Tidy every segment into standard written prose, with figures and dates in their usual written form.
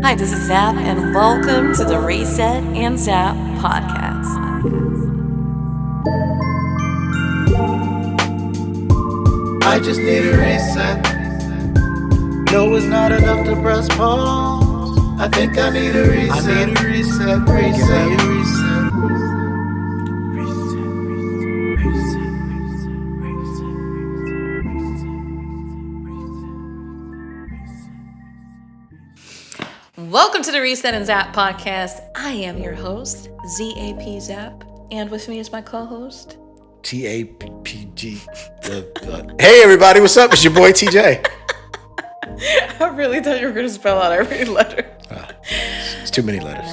Hi, this is Zap, and welcome to the Reset and Zap podcast. I just need a reset. No, it's not enough to press pause. I think I need a reset. I need a reset. Reset. Welcome to the Reset and Zap podcast. I am your host, ZapTvCristal, and with me is my co-host, TAPG. Hey, everybody, what's up? It's your boy TJ. I really thought you were going to spell out every letter. It's too many letters.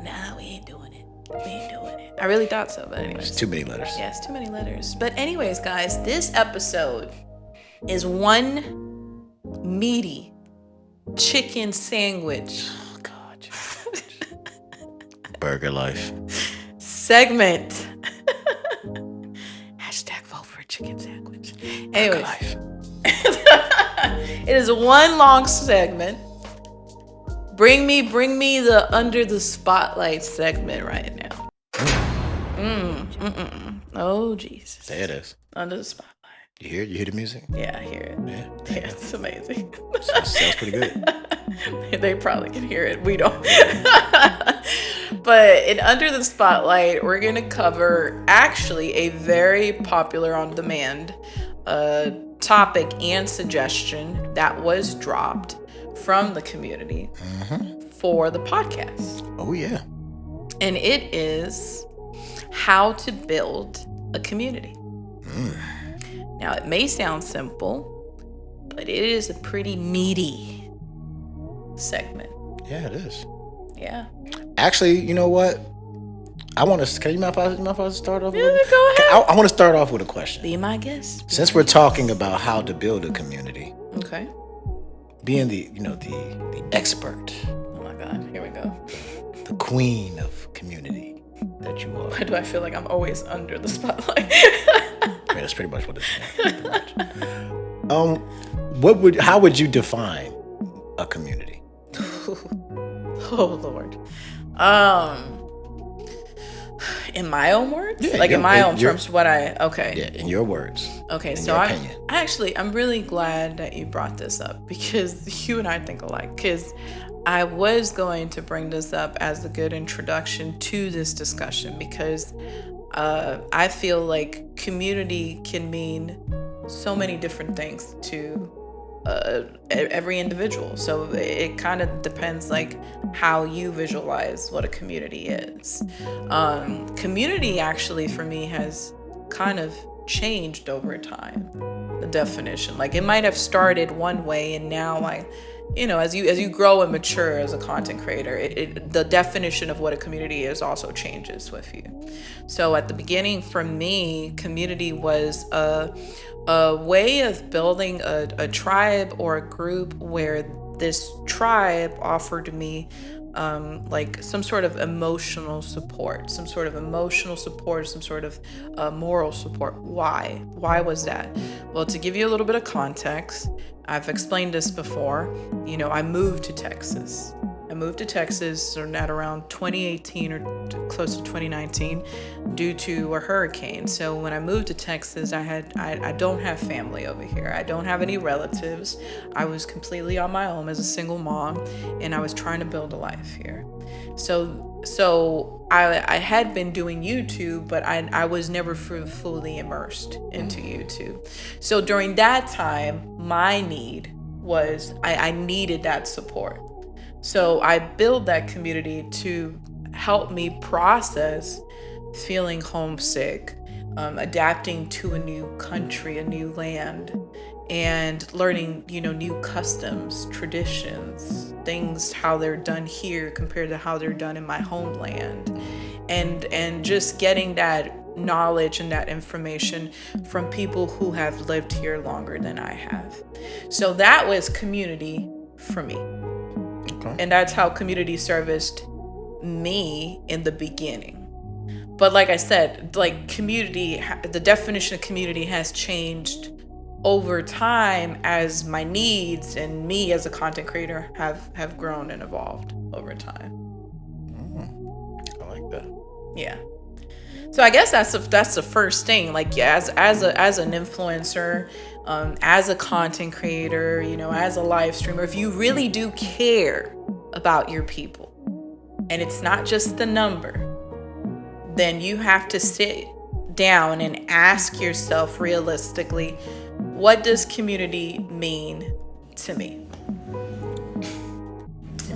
No, we ain't doing it. I really thought so, but anyways. It's too many letters. Yeah, it's too many letters. But anyways, guys, this episode is one meaty chicken sandwich. Oh, God. Burger life. Segment. Hashtag vote for a chicken sandwich. Anyway, Life. it is one long segment. Bring me the under the spotlight segment right now. Oh Jesus. There it is. Under the spotlight. You hear it? You hear the music? Yeah, I hear it. Yeah. Yeah, it's amazing. Sounds pretty good. They probably can hear it. We don't. But in Under the Spotlight, we're going to cover actually a very popular on-demand topic and suggestion that was dropped from the community for the podcast. Oh, yeah. And it is how to build a community. Now, it may sound simple, but it is a pretty meaty segment. Yeah, it is. Yeah. Actually, you know what? Can you mind if I start off? Yeah, go ahead. I want to start off with a question. Be my guest. Since we're talking about how to build a community, Okay. being the expert, Oh my God. Here we go. the queen of community that you are. Why do I feel like I'm always under the spotlight? I mean, that's pretty much what it's. How would you define a community? Oh Lord. In my own words? Yeah, like in my own your- terms, okay. Yeah, in your words. Okay, in so your opinion. I'm really glad that you brought this up because you and I think alike. Because I was going to bring this up as a good introduction to this discussion because I feel like community can mean so many different things to every individual. So it kind of depends like how you visualize what a community is. Community actually for me has kind of changed over time, the definition. Like it might have started one way and now as you grow and mature as a content creator, the definition of what a community is also changes with you. So at the beginning for me, community was a way of building a tribe or a group where this tribe offered me like some sort of emotional support, some sort of moral support. Why was that? Well, to give you a little bit of context, I've explained this before. I moved to Texas at around 2018 or close to 2019 due to a hurricane. So when I moved to Texas, I don't have family over here. I don't have any relatives. I was completely on my own as a single mom, and I was trying to build a life here. So I had been doing YouTube, but I was never fully immersed into YouTube. So during that time, my need was I needed that support. So I built that community to help me process feeling homesick, adapting to a new country, a new land, and learning, new customs, traditions, things, how they're done here compared to how they're done in my homeland. And just getting that knowledge and that information from people who have lived here longer than I have. So that was community for me. Okay. And that's how community serviced me in the beginning. But like I said, like community, the definition of community has changed over time, as my needs and me as a content creator have grown and evolved over time. I like that. Yeah. So I guess that's the first thing. Like, yeah, as an influencer, as a content creator, as a live streamer, if you really do care about your people, and it's not just the number, then you have to sit down and ask yourself realistically, what does community mean to me?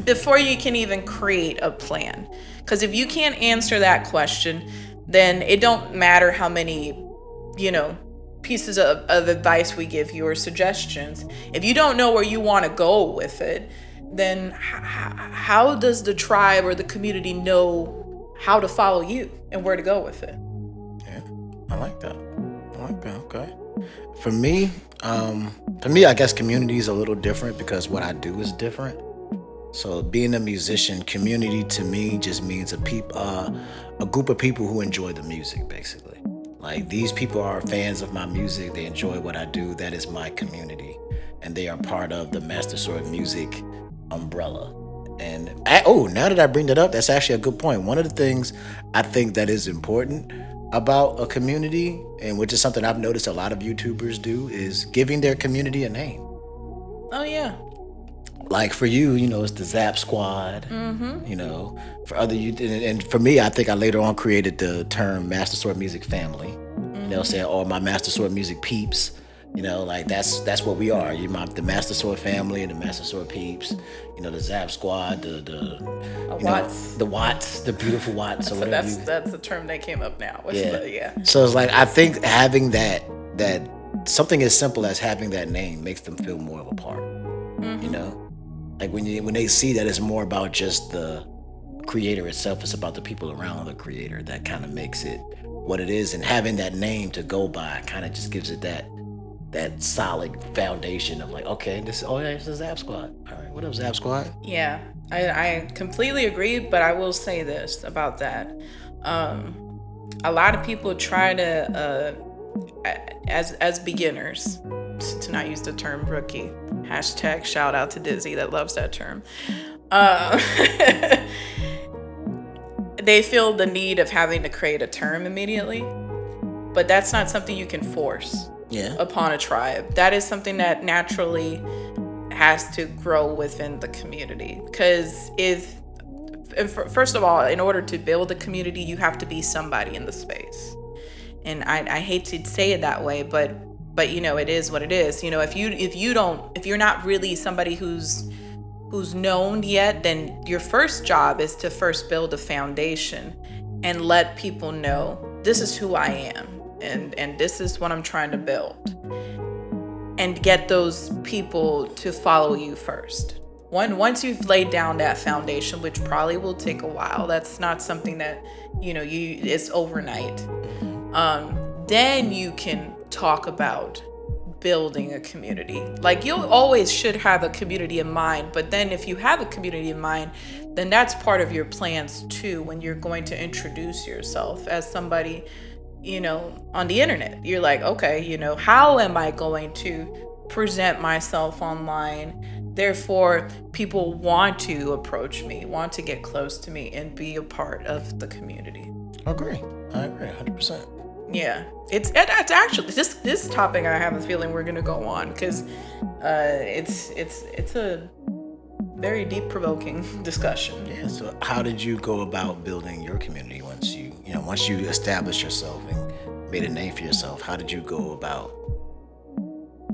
Before you can even create a plan. Because if you can't answer that question, then it don't matter how many, pieces of advice we give you or suggestions. If you don't know where you want to go with it, then how does the tribe or the community know how to follow you and where to go with it? Yeah, I like that. Okay. For me, I guess community is a little different because what I do is different. So being a musician, community to me just means a group of people who enjoy the music, basically. Like, these people are fans of my music. They enjoy what I do. That is my community. And they are part of the Master Sword Music umbrella. And now that I bring that up, that's actually a good point. One of the things I think that is important about a community, and which is something I've noticed a lot of YouTubers do, is giving their community a name. Oh, yeah. Like for you, it's the Zap Squad. Mm-hmm. For other you, and for me, I think I later on created the term Master Sword Music Family. Mm-hmm. Saying, or my Master Sword Music Peeps. Like that's what we are. The Master Sword family and the Master Sword peeps. The Zap Squad, the Watts. The Watts, the beautiful Watts. So that's the term that came up now. Yeah. So it's like, I think having that something as simple as having that name makes them feel more of a part. Mm-hmm. Like when they see that it's more about just the creator itself, it's about the people around the creator, that kind of makes it what it is. And having that name to go by kind of just gives it that solid foundation of like, okay, this is Zap Squad. All right, what up, Zap Squad? Yeah, I completely agree, but I will say this about that. A lot of people try to, as beginners, to not use the term rookie, # shout out to Dizzy that loves that term. They feel the need of having to create a term immediately, but that's not something you can force upon a tribe. That is something that naturally has to grow within the community. Because first of all, in order to build a community, you have to be somebody in the space. And I hate to say it that way, but it is what it is. If you're not really somebody who's known yet, then your first job is to first build a foundation and let people know, this is who I am and this is what I'm trying to build, and get those people to follow you first. Once you've laid down that foundation, which probably will take a while, that's not something that it's overnight. Then you can talk about building a community. Like, you always should have a community in mind, but then if you have a community in mind, then that's part of your plans too when you're going to introduce yourself as somebody, on the internet. You're like, okay, how am I going to present myself online? Therefore, people want to approach me, want to get close to me and be a part of the community. I agree 100%. Yeah, it's actually this topic. I have a feeling we're gonna go on because it's a very deep, provoking discussion. Yeah. So, how did you go about building your community once you established yourself and made a name for yourself? How did you go about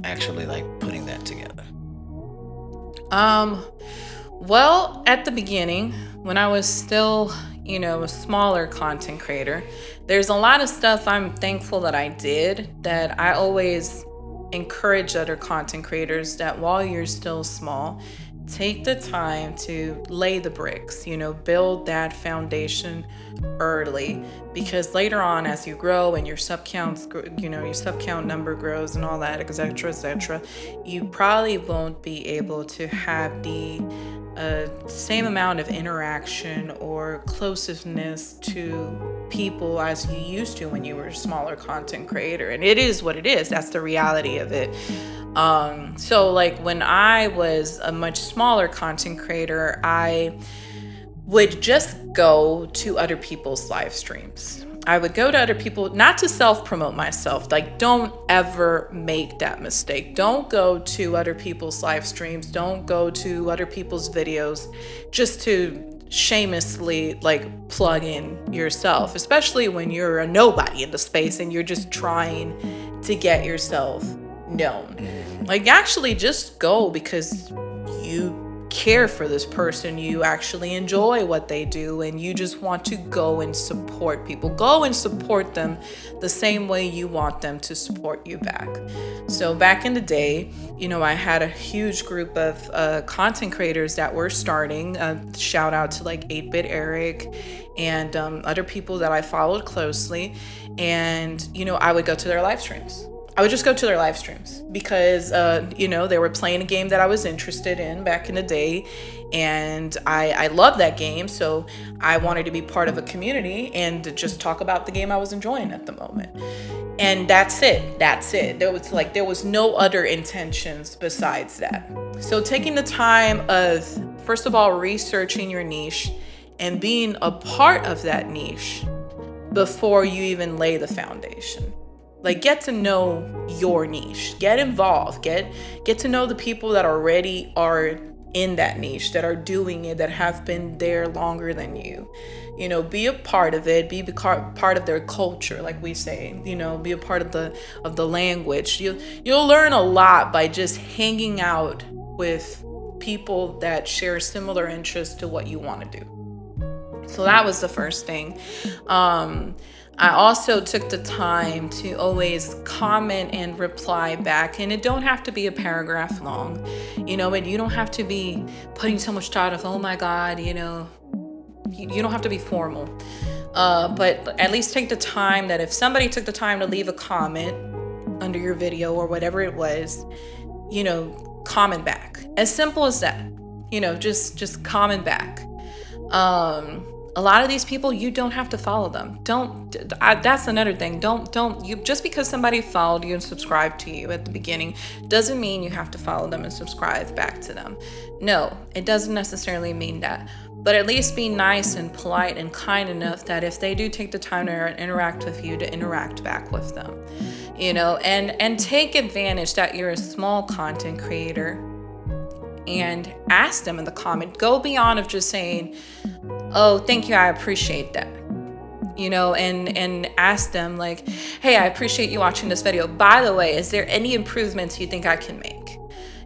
actually putting that together? Well, at the beginning, when I was still a smaller content creator, there's a lot of stuff I'm thankful that I did, that I always encourage other content creators that while you're still small, take the time to lay the bricks, build that foundation early, because later on as you grow and your sub counts, your sub count number grows and all that, etc., you probably won't be able to have the same amount of interaction or closeness to people as you used to when you were a smaller content creator. And it is what it is. That's the reality of it. So like when I was a much smaller content creator, I would just go to other people's live streams. I would go to other people, not to self-promote myself. Like, don't ever make that mistake. Don't go to other people's live streams. Don't go to other people's videos just to shamelessly like plug in yourself, especially when you're a nobody in the space and you're just trying to get yourself known. Like, actually just go because you care for this person, you actually enjoy what they do, and you just want to go and support people. Go and support them the same way you want them to support you back. So back in the day, I had a huge group of content creators that were starting. Shout out to like 8-Bit Eric and other people that I followed closely. And, I would go to their live streams. I would just go to their live streams because, they were playing a game that I was interested in back in the day. And I loved that game. So I wanted to be part of a community and to just talk about the game I was enjoying at the moment. And that's it. There was no other intentions besides that. So taking the time of, first of all, researching your niche and being a part of that niche before you even lay the foundation. Like, get to know your niche, get involved, get to know the people that already are in that niche, that are doing it, that have been there longer than you. Be a part of it, be part of their culture, like we say, be a part of the language. You'll learn a lot by just hanging out with people that share similar interests to what you want to do. So that was the first thing. I also took the time to always comment and reply back, and it don't have to be a paragraph long, and you don't have to be putting so much thought of, oh my God, you don't have to be formal, but at least take the time that if somebody took the time to leave a comment under your video or whatever it was, comment back. As simple as that, just comment back. A lot of these people, you don't have to follow them. That's another thing. Just because somebody followed you and subscribed to you at the beginning doesn't mean you have to follow them and subscribe back to them. No, it doesn't necessarily mean that. But at least be nice and polite and kind enough that if they do take the time to interact with you, to interact back with them. And take advantage that you're a small content creator and ask them in the comment. Go beyond of just saying, oh, thank you, I appreciate that. And ask them like, hey, I appreciate you watching this video. By the way, is there any improvements you think I can make?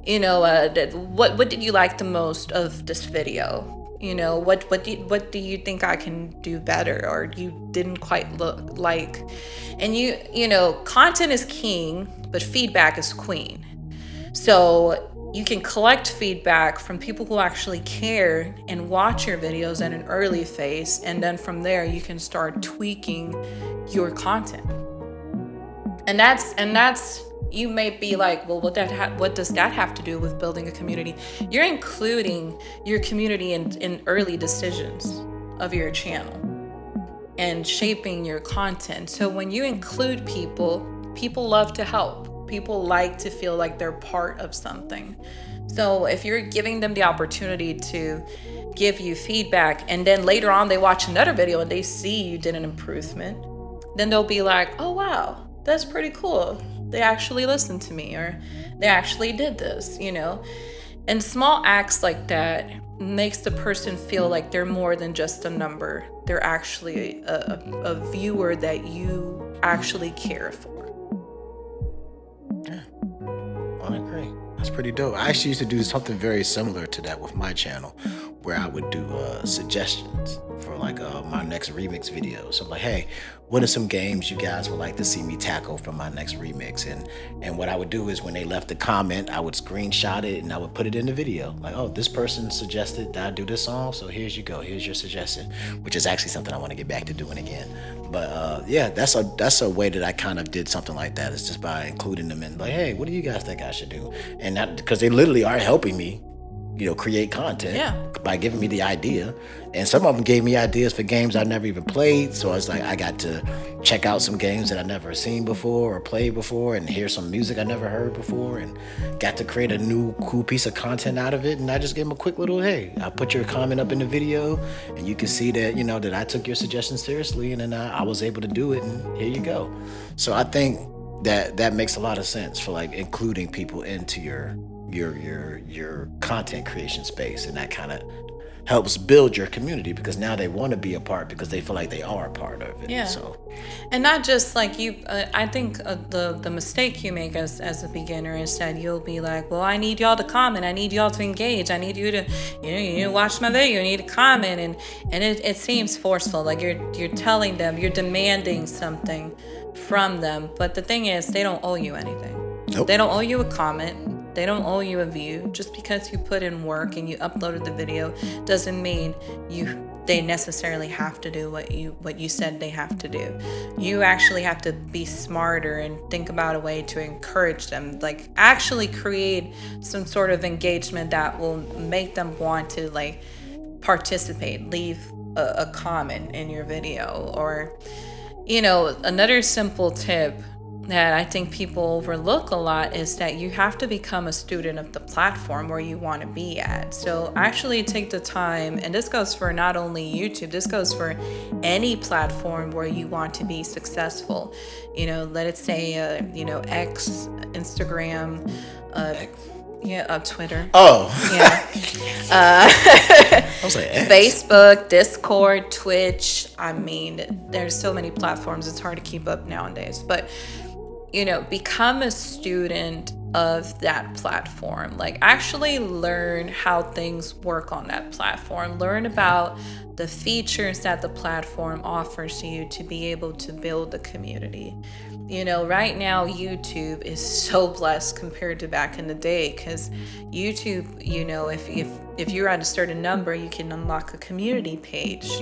What did you like the most of this video? What do you think I can do better, or you didn't quite look like? And content is king, but feedback is queen. So you can collect feedback from people who actually care and watch your videos at an early phase, and then from there you can start tweaking your content. And that's you may be like, well, what does that have to do with building a community? You're including your community in early decisions of your channel and shaping your content. So when you include people love to help. People like to feel like they're part of something. So if you're giving them the opportunity to give you feedback, and then later on they watch another video and they see you did an improvement, then they'll be like, oh wow, that's pretty cool. They actually listened to me, or they actually did this, And small acts like that makes the person feel like they're more than just a number. They're actually a viewer that you actually care for. Yeah, I agree. That's pretty dope. I actually used to do something very similar to that with my channel, where I would do suggestions for like my next remix video. So I'm like, hey, what are some games you guys would like to see me tackle for my next remix? And what I would do is when they left a comment, I would screenshot it and I would put it in the video. Like, oh, this person suggested that I do this song, so here's you go. Here's your suggestion, which is actually something I want to get back to doing again. But yeah, that's a way that I kind of did something like that. It's just by including them in, like, hey, what do you guys think I should do? And that, because they literally are helping me create content Yeah. by giving me the idea. And some of them gave me ideas for games I never even played. So I was like, I got to check out some games that I never seen before or played before, and hear some music I never heard before, and got to create a new cool piece of content out of it. And I just gave them a quick little, hey, I put your comment up in the video, and you can see that, that I took your suggestion seriously, and then I was able to do it, and here you go. So I think that makes a lot of sense for like including people into your content creation space, and that kind of helps build your community, because now they want to be a part because they feel like they are a part of it. Yeah. So, and not just like you. I think the mistake you make as a beginner is that you'll be like, well, I need y'all to comment. I need y'all to engage. I need you to, you need to watch my video. You need to comment, and it seems forceful. Like you're telling them, you're demanding something from them. But the thing is, they don't owe you anything. Nope. They don't owe you a comment. They don't owe you a view. Just because you put in work and you uploaded the video doesn't mean they necessarily have to do what you said they have to do. You actually have to be smarter and think about a way to encourage them. Like actually create some sort of engagement that will make them want to like participate, leave a comment in your video. Or, another simple tip that I think people overlook a lot is that you have to become a student of the platform where you want to be at. So actually take the time, and this goes for not only YouTube, this goes for any platform where you want to be successful. Let it say, X, Instagram, Twitter. Oh. Yeah. I was like, X? Facebook, Discord, Twitch. I mean, there's so many platforms. It's hard to keep up nowadays. But, become a student of that platform. Like actually learn how things work on that platform. Learn about the features that the platform offers to you to be able to build a community. Right now YouTube is so blessed compared to back in the day, because YouTube, if you're at a certain number, you can unlock a community page,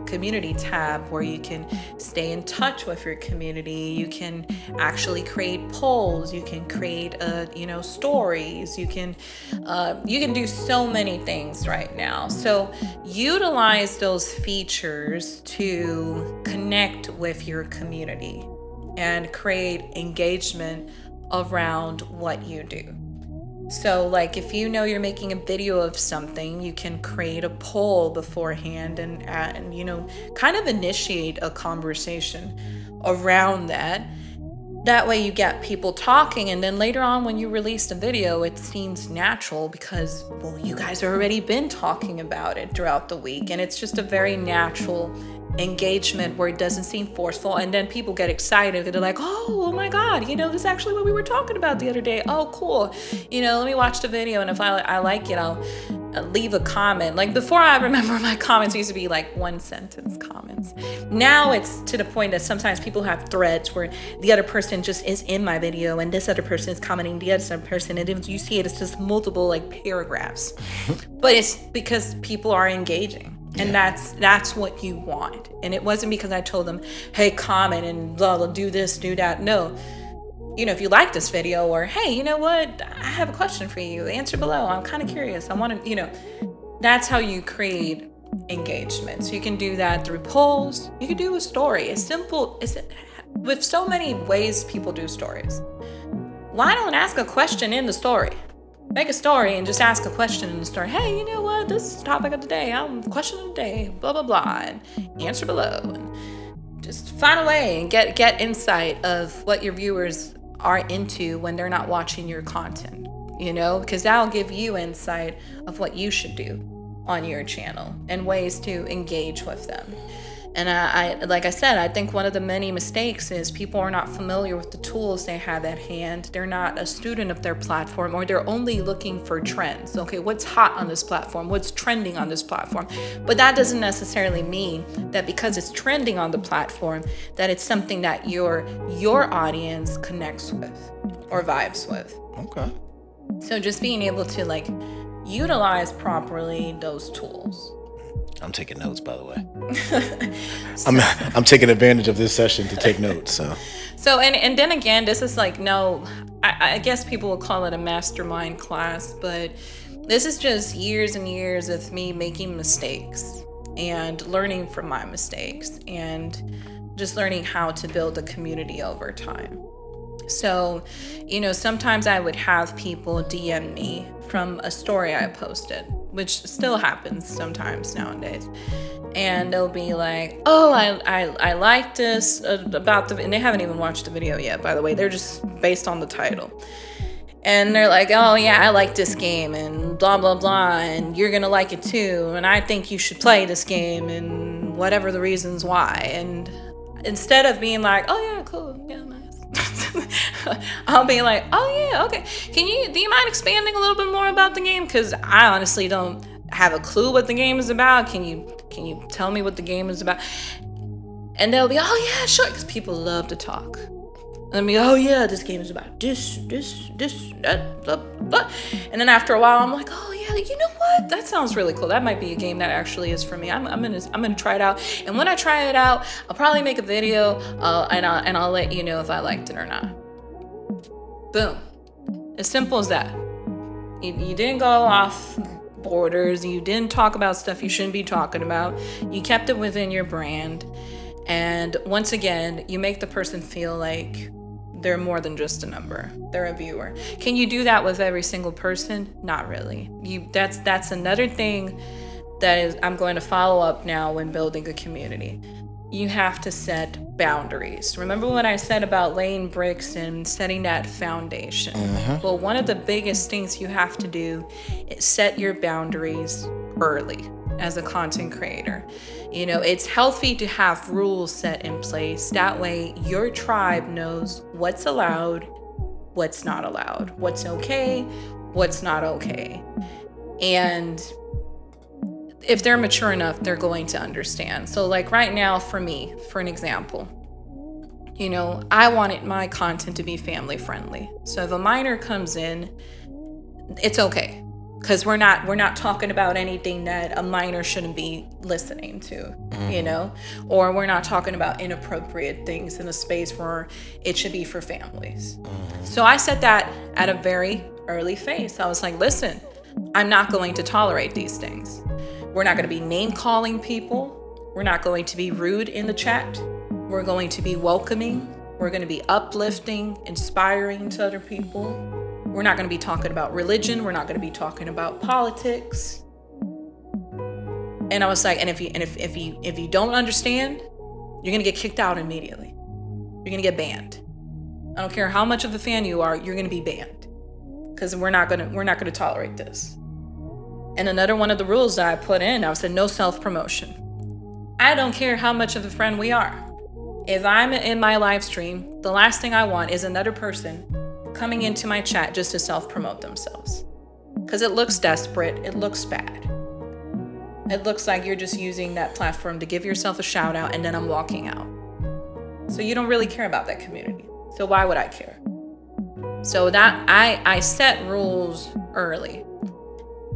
community tab where you can stay in touch with your community. You can actually create polls. You can create, stories. You can do so many things right now. So utilize those features to connect with your community and create engagement around what you do. So like if you're making a video of something, you can create a poll beforehand and kind of initiate a conversation around that. That way you get people talking, and then later on when you release the video, it seems natural because, well, you guys have already been talking about it throughout the week, and it's just a very natural engagement where it doesn't seem forceful, and then people get excited. They're like, oh my God, this is actually what we were talking about the other day. Oh, cool. Let me watch the video, and if I like it, I'll leave a comment. Like before, I remember my comments used to be like 1-sentence comments. Now it's to the point that sometimes people have threads where the other person just is in my video and this other person is commenting the other person, and then you see it's just multiple like paragraphs. But it's because people are engaging. And that's what you want. And it wasn't because I told them, hey, comment and blah, blah, do this, do that. No. If you like this video, or, hey, you know what? I have a question for you. Answer below. I'm kind of curious. I want to, that's how you create engagement. So you can do that through polls. You can do a story. It's simple. With so many ways people do stories. Why don't ask a question in the story? Make a story and just ask a question in the story. Hey, you know what? This is the topic of the day. Question of the day. Blah, blah, blah. And answer below. And just find a way and get insight of what your viewers are into when they're not watching your content. Because that'll give you insight of what you should do on your channel and ways to engage with them. And I like I said, I think one of the many mistakes is people are not familiar with the tools they have at hand. They're not a student of their platform, or they're only looking for trends. Okay, what's hot on this platform? What's trending on this platform? But that doesn't necessarily mean that because it's trending on the platform, that it's something that your audience connects with or vibes with. Okay. So just being able to like utilize properly those tools. I'm taking notes, by the way. I'm taking advantage of this session to take notes. So and then again, this is like I guess people will call it a mastermind class, but This is just years and years of me making mistakes and learning from my mistakes and just learning how to build a community over time. So, sometimes I would have people DM me from a story I posted, which still happens sometimes nowadays. And they'll be like, oh, I like this about and they haven't even watched the video yet, by the way. They're just based on the title. And they're like, oh yeah, I like this game and blah, blah, blah. And you're going to like it too. And I think you should play this game and whatever the reasons why. And instead of being like, oh yeah, cool, yeah, nice. I'll be like, oh yeah, okay. Do you mind expanding a little bit more about the game? Because I honestly don't have a clue what the game is about. Can you tell me what the game is about? And they'll be, oh yeah, sure. Because people love to talk. I mean, oh yeah, this game is about this, that, blah, blah. And then after a while, I'm like, oh yeah, you know what? That sounds really cool. That might be a game that actually is for me. I'm gonna try it out. And when I try it out, I'll probably make a video, and I'll let you know if I liked it or not. Boom. As simple as that. You didn't go off borders. You didn't talk about stuff you shouldn't be talking about. You kept it within your brand. And once again, you make the person feel like they're more than just a number. They're a viewer. Can you do that with every single person? Not really. That's another thing that is I'm going to follow up now when building a community. You have to set boundaries. Remember what I said about laying bricks and setting that foundation? Mm-hmm. Well, one of the biggest things you have to do is set your boundaries early as a content creator. It's healthy to have rules set in place. That way your tribe knows what's allowed, what's not allowed, what's okay, what's not okay. And if they're mature enough, they're going to understand. So like right now for me, for an example, I wanted my content to be family friendly. So if a minor comes in, it's okay. Because we're not talking about anything that a minor shouldn't be listening to, or we're not talking about inappropriate things in a space where it should be for families. So I said that at a very early phase. I was like, listen, I'm not going to tolerate these things. We're not going to be name calling people. We're not going to be rude in the chat. We're going to be welcoming. We're going to be uplifting, inspiring to other people. We're not going to be talking about religion. We're not going to be talking about politics. And I was like, and if you don't understand, you're going to get kicked out immediately. You're going to get banned. I don't care how much of a fan you are, you're going to be banned because we're not going to tolerate this. And another one of the rules that I put in, I said no self-promotion. I don't care how much of a friend we are. If I'm in my live stream, the last thing I want is another person coming into my chat just to self-promote themselves. Because it looks desperate, it looks bad. It looks like you're just using that platform to give yourself a shout out and then I'm walking out. So you don't really care about that community. So why would I care? So that I set rules early.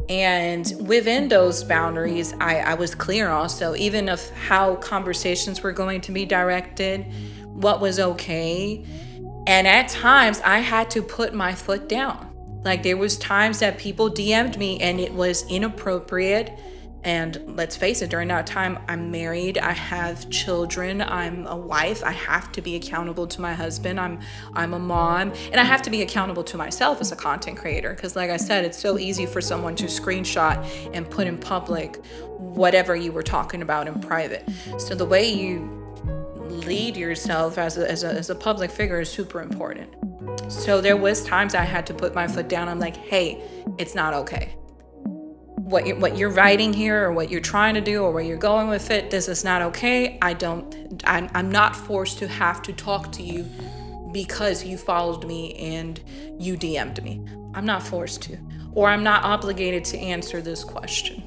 And within those boundaries, I was clear also, even of how conversations were going to be directed, what was okay. And at times I had to put my foot down. Like there was times that people DM'd me and it was inappropriate. And let's face it, during that time, I'm married, I have children, I'm a wife, I have to be accountable to my husband, I'm a mom, and I have to be accountable to myself as a content creator. Because like I said, it's so easy for someone to screenshot and put in public whatever you were talking about in private. So the way you lead yourself as a public figure is super important. So there was times I had to put my foot down. I'm like, hey, it's not okay. What you're writing here or what you're trying to do or where you're going with it, this is not okay. I'm not forced to have to talk to you because you followed me and you DM'd me. I'm not forced to, or I'm not obligated to answer this question.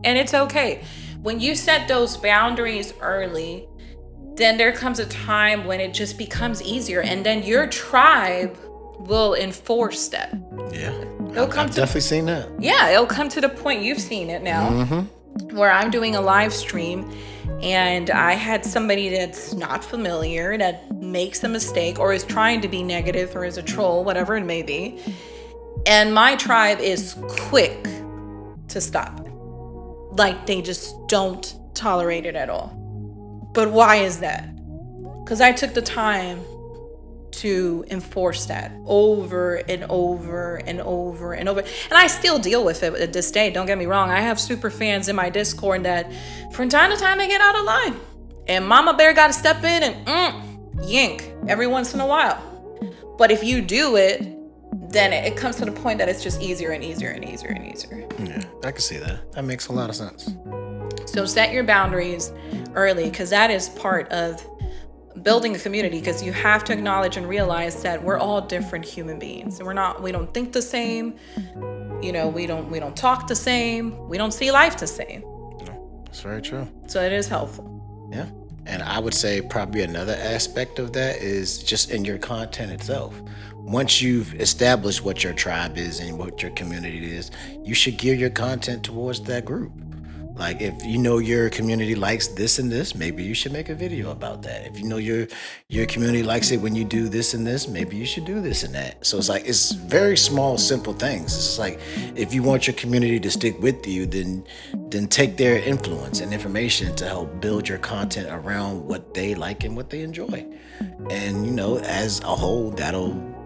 And it's okay. When you set those boundaries early, then there comes a time when it just becomes easier, and then your tribe will enforce that. Yeah, I've definitely seen that. Yeah, it'll come to the point, you've seen it now, where I'm doing a live stream and I had somebody that's not familiar that makes a mistake or is trying to be negative or is a troll, whatever it may be. And my tribe is quick to stop it. Like, they just don't tolerate it at all. But why is that? Because I took the time to enforce that over and over and over and over. And I still deal with it at this day. Don't get me wrong. I have super fans in my Discord that from time to time they get out of line. And Mama Bear got to step in and yank every once in a while. But if you do it, then it comes to the point that it's just easier and easier and easier and easier. Yeah, I can see that. That makes a lot of sense. So set your boundaries early, because that is part of building a community, because you have to acknowledge and realize that we're all different human beings. And we don't think the same. We don't talk the same. We don't see life the same. No, that's very true. So it is helpful. Yeah. And I would say probably another aspect of that is just in your content itself. Once you've established what your tribe is and what your community is, you should gear your content towards that group. Like, if you know your community likes this and this, maybe you should make a video about that. If you know your community likes it when you do this and this, maybe you should do this and that. So it's very small, simple things. It's like, if you want your community to stick with you, then take their influence and information to help build your content around what they like and what they enjoy. And, as a whole, that'll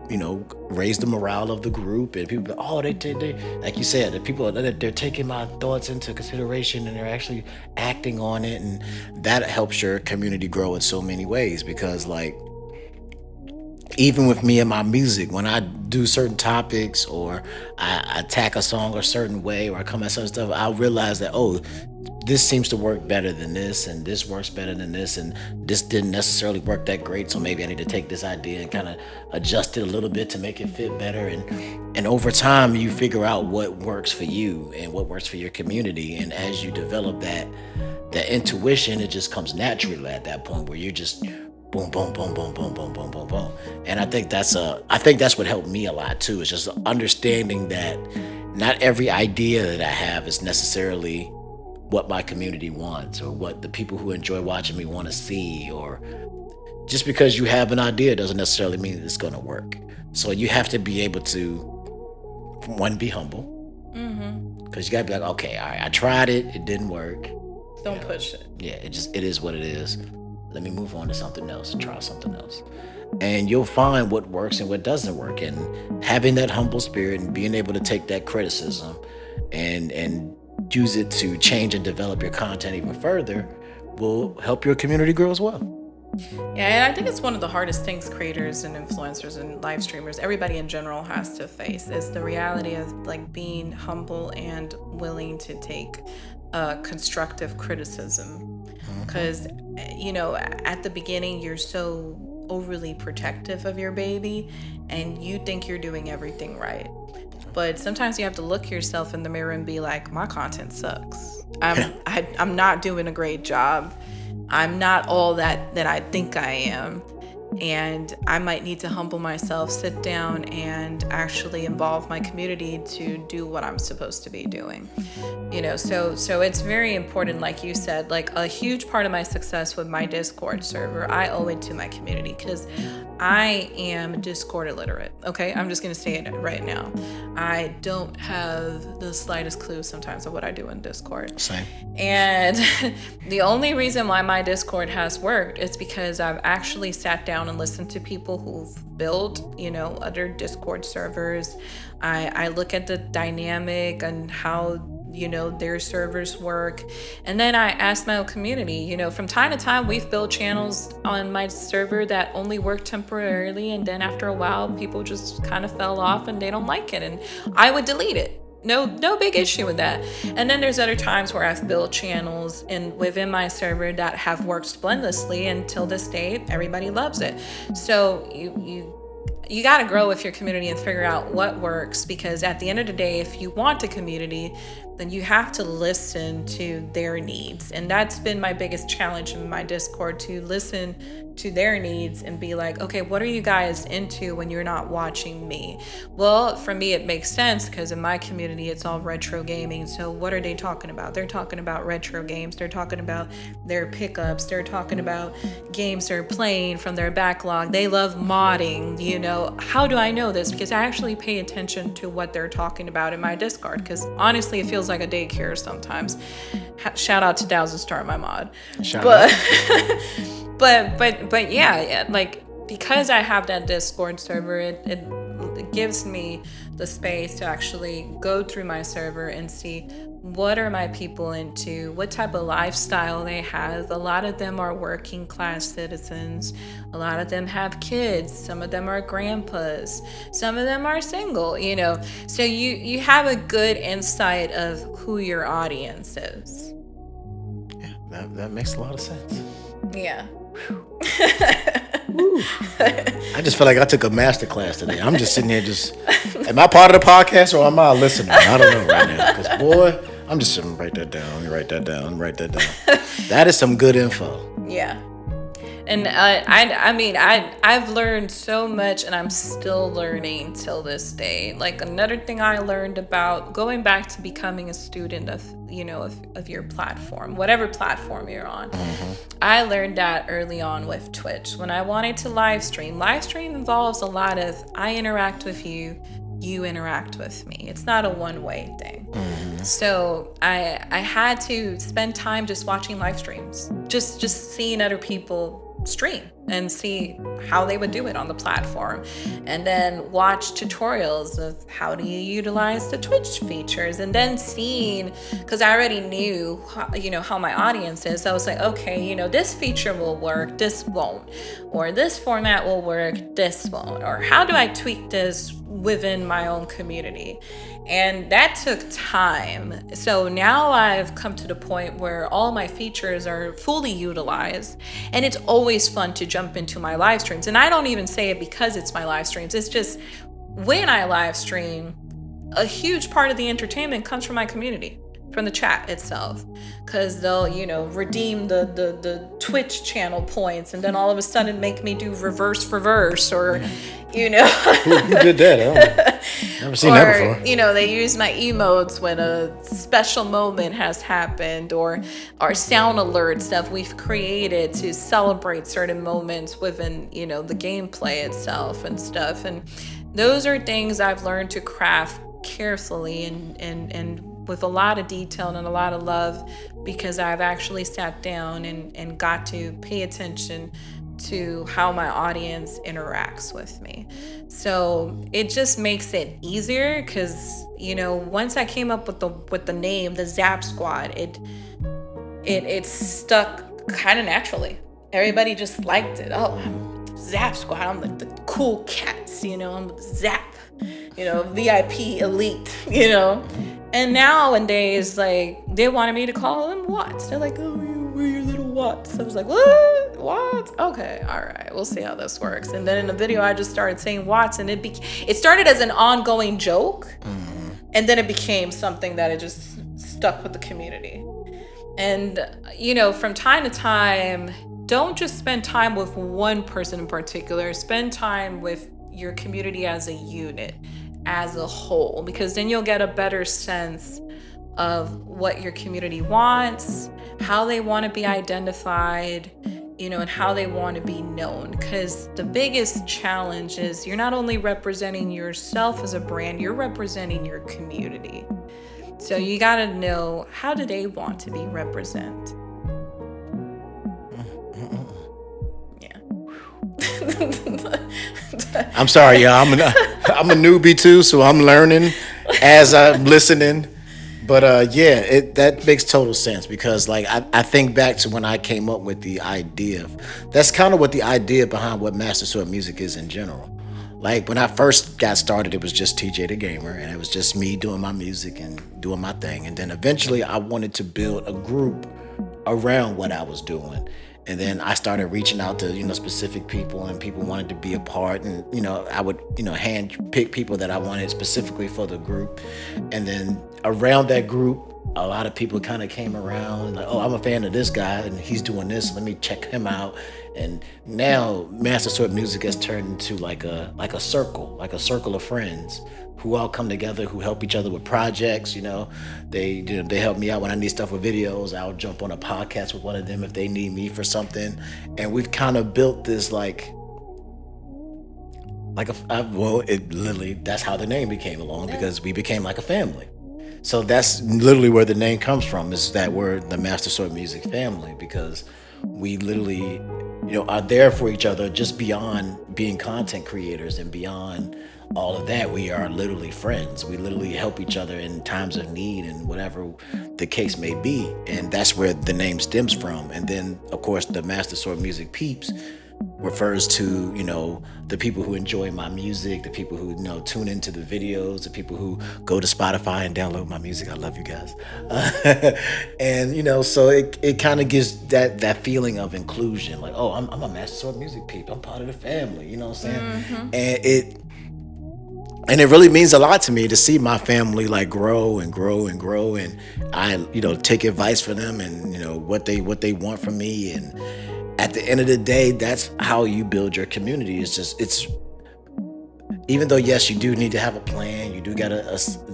raise the morale of the group, and people, they like you said, the people that they're taking my thoughts into consideration and they're actually acting on it, and that helps your community grow in so many ways. Because, like, even with me and my music, when I do certain topics or I attack a song a certain way or I come at certain stuff, I realize that, this seems to work better than this, and this works better than this, and this didn't necessarily work that great, so maybe I need to take this idea and kind of adjust it a little bit to make it fit better. And over time, you figure out what works for you and what works for your community. And as you develop that intuition, it just comes naturally at that point where you're just boom, boom, boom, boom, boom, boom, boom, boom, boom. And I think that's what helped me a lot too, is just understanding that not every idea that I have is necessarily what my community wants or what the people who enjoy watching me want to see. Or just because you have an idea doesn't necessarily mean it's going to work. So you have to be able to, one, be humble. Because you got to be like, okay, all right, I tried it. It didn't work. Don't push it. Yeah, it is what it is. Let me move on to something else and try something else. And you'll find what works and what doesn't work. And having that humble spirit and being able to take that criticism and use it to change and develop your content even further will help your community grow as well. Yeah, and I think it's one of the hardest things creators and influencers and live streamers, everybody in general, has to face, is the reality of, like, being humble and willing to take constructive criticism. Because, at the beginning, you're so overly protective of your baby and you think you're doing everything right. But sometimes you have to look yourself in the mirror and be like, my content sucks. I'm not doing a great job. I'm not all that I think I am. And I might need to humble myself, sit down, and actually involve my community to do what I'm supposed to be doing. So it's very important, like you said, like, a huge part of my success with my Discord server, I owe it to my community, because I am Discord illiterate. Okay, I'm just gonna say it right now. I don't have the slightest clue sometimes of what I do in Discord. Same. And the only reason why my Discord has worked is because I've actually sat down and listened to people who've built, other Discord servers. I look at the dynamic and how their servers work. And then I asked my own community, from time to time, we've built channels on my server that only work temporarily. And then after a while, people just kind of fell off and they don't like it. And I would delete it. No big issue with that. And then there's other times where I've built channels within my server that have worked splendidly, and till this day, everybody loves it. So you got to grow with your community and figure out what works, because at the end of the day, if you want a community, then you have to listen to their needs. And that's been my biggest challenge in my Discord, to listen to their needs and be like, okay, what are you guys into when you're not watching me? Well, for me, it makes sense because in my community, it's all retro gaming. So what are they talking about? They're talking about retro games. They're talking about their pickups. They're talking about games they're playing from their backlog. They love modding, how do I know this? Because I actually pay attention to what they're talking about in my Discord, because honestly, it feels like a daycare sometimes. Shout out to Thousand Star, my mod. But yeah, like, because I have that Discord server, it gives me the space to actually go through my server and see what are my people into, what type of lifestyle they have. A lot of them are working class citizens. A lot of them have kids. Some of them are grandpas. Some of them are single, So you have a good insight of who your audience is. Yeah, that makes a lot of sense. Yeah. I just feel like I took a master class today. I'm just sitting here am I part of the podcast or am I a listener? I don't know right now. Because, boy, I'm just sitting, write that down. That is some good info. Yeah. And I've learned so much, and I'm still learning till this day. Like, another thing I learned about going back to becoming a student of your platform, whatever platform you're on. Mm-hmm. I learned that early on with Twitch. When I wanted to live stream involves a lot of, I interact with you, you interact with me. It's not a one-way thing. Mm-hmm. So I had to spend time just watching live streams, just seeing other people stream and see how they would do it on the platform, and then watch tutorials of how do you utilize the Twitch features, and then seeing, because I already knew how my audience is. So I was like, okay, this feature will work, this won't, or this format will work, this won't, or how do I tweak this within my own community? And that took time. So now I've come to the point where all my features are fully utilized, and it's always fun to jump into my live streams. And I don't even say it because it's my live streams. It's just, when I live stream, a huge part of the entertainment comes from my community, from the chat itself, because they'll redeem the Twitch channel points, and then all of a sudden make me do reverse or who did that? I've never seen that before. They use my emotes when a special moment has happened, or our sound alerts that we've created to celebrate certain moments within the gameplay itself and stuff. And those are things I've learned to craft carefully and with a lot of detail and a lot of love, because I've actually sat down and got to pay attention to how my audience interacts with me. So it just makes it easier, because once I came up with the name, the Zap Squad, it stuck kind of naturally. Everybody just liked it. Oh, I'm Zap Squad. I'm like the cool cats, I'm Zap, VIP elite, And nowadays, like, they wanted me to call them Watts. They're like, oh, we're your little Watts. I was like, what? Watts? Okay, all right, we'll see how this works. And then in the video, I just started saying Watts, and it started as an ongoing joke, and then it became something that it just stuck with the community. And, from time to time, don't just spend time with one person in particular. Spend time with your community as a unit, as a whole, because then you'll get a better sense of what your community wants, how they want to be identified, and how they want to be known. Because the biggest challenge is you're not only representing yourself as a brand, you're representing your community. So you got to know, how do they want to be represented? I'm sorry, y'all. I'm a newbie too, so I'm learning as I'm listening. But that makes total sense, because like I think back to when I came up with the idea. That's kind of what the idea behind what Master Sword Music is in general. Like, when I first got started, it was just TJ the Gamer, and it was just me doing my music and doing my thing. And then eventually I wanted to build a group around what I was doing. And then I started reaching out to, specific people, and people wanted to be a part. And, I would, hand pick people that I wanted specifically for the group. And then around that group, a lot of people kind of came around, like, oh, I'm a fan of this guy and he's doing this. Let me check him out. And now Master Sword Music has turned into like a circle of friends who all come together, who help each other with projects. They help me out when I need stuff with videos. I'll jump on a podcast with one of them if they need me for something. And we've kind of built this like well, it literally, that's how the name became along, because we became like a family. So that's literally where the name comes from, is that we're the Master Sword Music family, because we literally, are there for each other just beyond being content creators, and beyond all of that. We are literally friends. We literally help each other in times of need and whatever the case may be. And that's where the name stems from. And then, of course, the Master Sword Music peeps refers to, the people who enjoy my music, the people who, tune into the videos, the people who go to Spotify and download my music. I love you guys. And, so it kind of gives that feeling of inclusion, like, oh, I'm a Master Sword Music peep. I'm part of the family, you know what I'm saying? And it really means a lot to me to see my family like grow and grow and grow. And I, take advice from them, and, what they want from me. And at the end of the day, that's how you build your community. It's even though, yes, you do need to have a plan, you do gotta,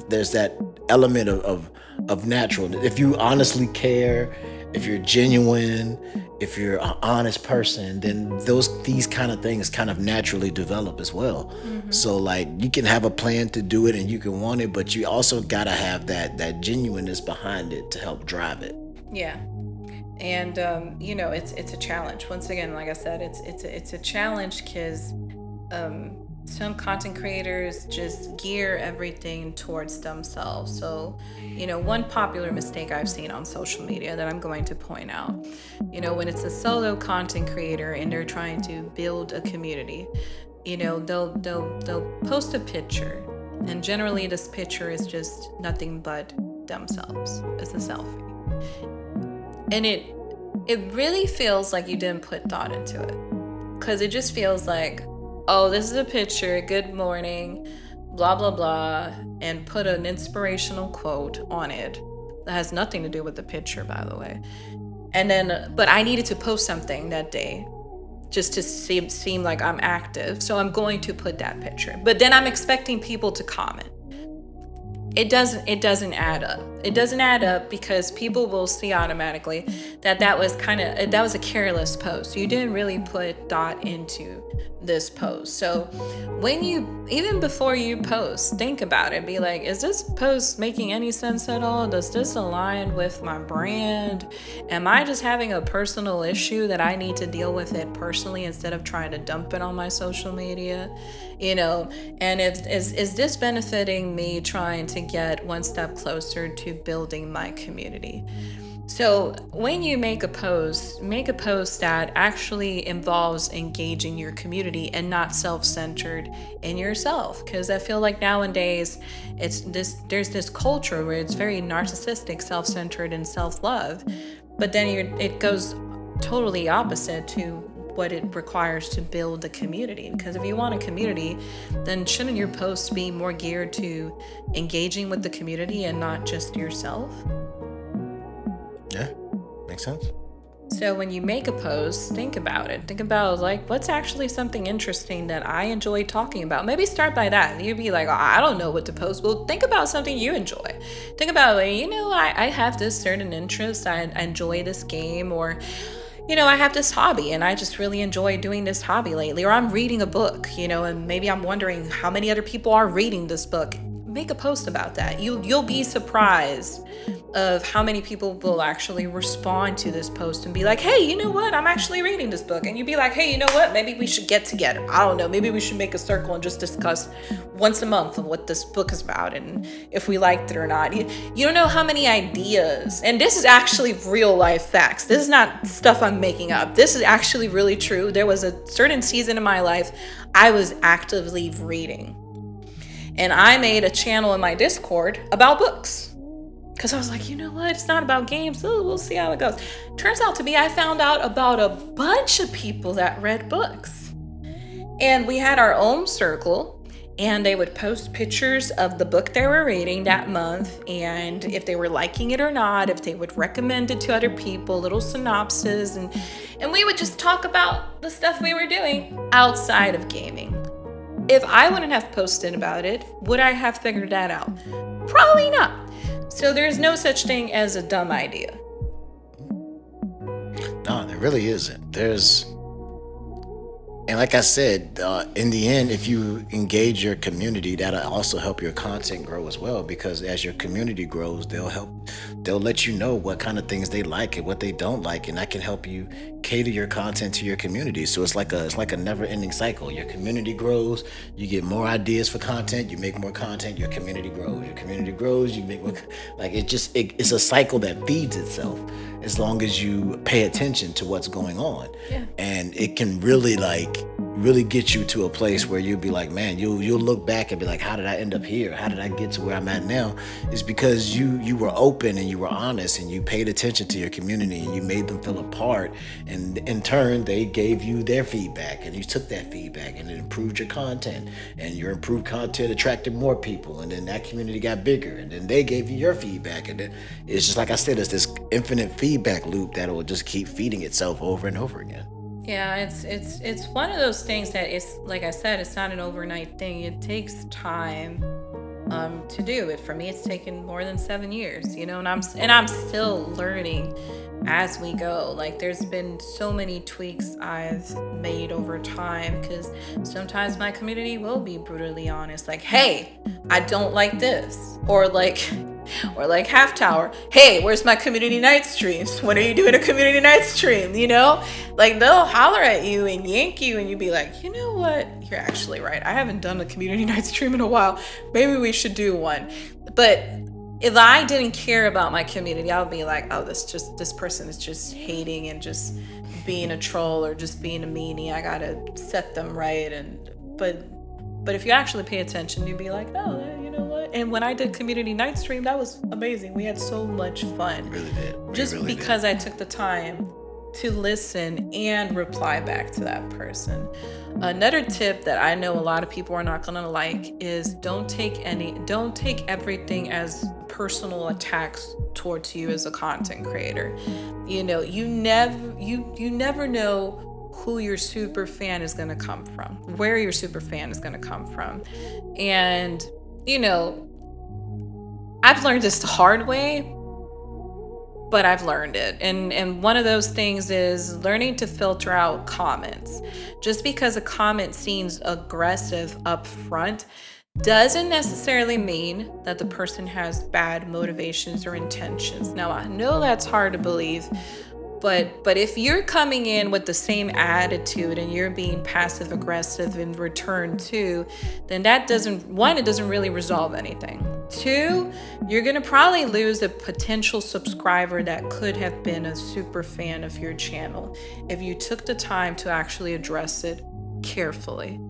there's that element of natural. If you honestly care, if you're genuine, if you're an honest person, then these kind of things kind of naturally develop as well. So like, you can have a plan to do it and you can want it, but you also gotta have that genuineness behind it to help drive it. Yeah. And it's a challenge. Once again, like I said, it's a challenge, because some content creators just gear everything towards themselves. So, one popular mistake I've seen on social media that I'm going to point out, when it's a solo content creator and they're trying to build a community, they'll post a picture, and generally this picture is just nothing but themselves. It's a selfie. And it really feels like you didn't put thought into it, because it just feels like, oh, this is a picture, good morning, blah, blah, blah, and put an inspirational quote on it that has nothing to do with the picture, by the way. And then, but I needed to post something that day just to seem like I'm active, so I'm going to put that picture. But then I'm expecting people to comment. It doesn't add up. It doesn't add up, because people will see automatically that was a careless post. You didn't really put thought into this post. So even before you post, think about it. Be like, is this post making any sense at all? Does this align with my brand? Am I just having a personal issue that I need to deal with it personally instead of trying to dump it on my social media? And is this benefiting me trying to get one step closer to building my community? So when you make a post that actually involves engaging your community and not self-centered in yourself. Because I feel like nowadays there's this culture where it's very narcissistic, self-centered, and self-love. But then it goes totally opposite to what it requires to build a community. Because if you want a community, then shouldn't your posts be more geared to engaging with the community and not just yourself? Yeah, makes sense. So when you make a post, think about it. Think about like, what's actually something interesting that I enjoy talking about. Maybe start by that. You'd be like, oh, I don't know what to post. Well, think about something you enjoy. Think about, like, I have this certain interest. I enjoy this game, or I have this hobby and I just really enjoy doing this hobby lately. Or I'm reading a book, and maybe I'm wondering how many other people are reading this book. Make a post about that. You'll be surprised of how many people will actually respond to this post and be like, hey, you know what? I'm actually reading this book. And you'd be like, hey, you know what? Maybe we should get together. I don't know. Maybe we should make a circle and just discuss once a month of what this book is about and if we liked it or not. You don't know how many ideas. And this is actually real life facts. This is not stuff I'm making up. This is actually really true. There was a certain season in my life I was actively reading. And I made a channel in my Discord about books. Because I was like, you know what? It's not about games. Oh, we'll see how it goes. Turns out to be, I found out about a bunch of people that read books. And we had our own circle. And they would post pictures of the book they were reading that month. And if they were liking it or not. If they would recommend it to other people. Little synopsis. And we would just talk about the stuff we were doing outside of gaming. If I wouldn't have posted about it, would I have figured that out? Probably not. So there's no such thing as a dumb idea. No, there really isn't. And like I said, in the end, if you engage your community, that'll also help your content grow as well. Because as your community grows, they'll let you know what kind of things they like and what they don't like, and that can help you cater your content to your community. So it's like a never-ending cycle. Your community grows, you get more ideas for content, you make more content, your community grows. Your community grows, you make more. Like it's a cycle that feeds itself as long as you pay attention to what's going on. Yeah. And it can really get you to a place where you'll be like, man, you'll look back and be like, how did I end up here? How did I get to where I'm at now? It's because you were open and you were honest and you paid attention to your community and you made them feel a part, and in turn they gave you their feedback and you took that feedback and it improved your content, and your improved content attracted more people, and then that community got bigger, and then they gave you your feedback, and then it's just like I said, it's this infinite feedback loop that will just keep feeding itself over and over again. Yeah, it's one of those things that it's like I said, it's not an overnight thing. It takes time to do it. For me, it's taken more than 7 years, and I'm still learning as we go. Like, there's been so many tweaks I've made over time, because sometimes my community will be brutally honest, like, hey, I don't like this, or like Half Tower, hey, where's my community night streams? When are you doing a community night stream? Like, they'll holler at you and yank you, and you'll be like, you know what, you're actually right, I haven't done a community night stream in a while, maybe we should do one. But if I didn't care about my community, I would be like, oh, this person is just hating and just being a troll or just being a meanie, I gotta set them right. But if you actually pay attention, you'd be like, oh, you know what? And when I did community night stream, that was amazing. We had so much fun. We really did. Just really because did. I took the time to listen and reply back to that person. Another tip that I know a lot of people are not gonna like is don't take everything as personal attacks towards you as a content creator. You never know who your super fan is going to come from, where your super fan is going to come from. And, I've learned this the hard way, but I've learned it. And one of those things is learning to filter out comments. Just because a comment seems aggressive up front doesn't necessarily mean that the person has bad motivations or intentions. Now, I know that's hard to believe, but if you're coming in with the same attitude and you're being passive aggressive in return too, then it doesn't really resolve anything. 2, you're gonna probably lose a potential subscriber that could have been a super fan of your channel if you took the time to actually address it carefully.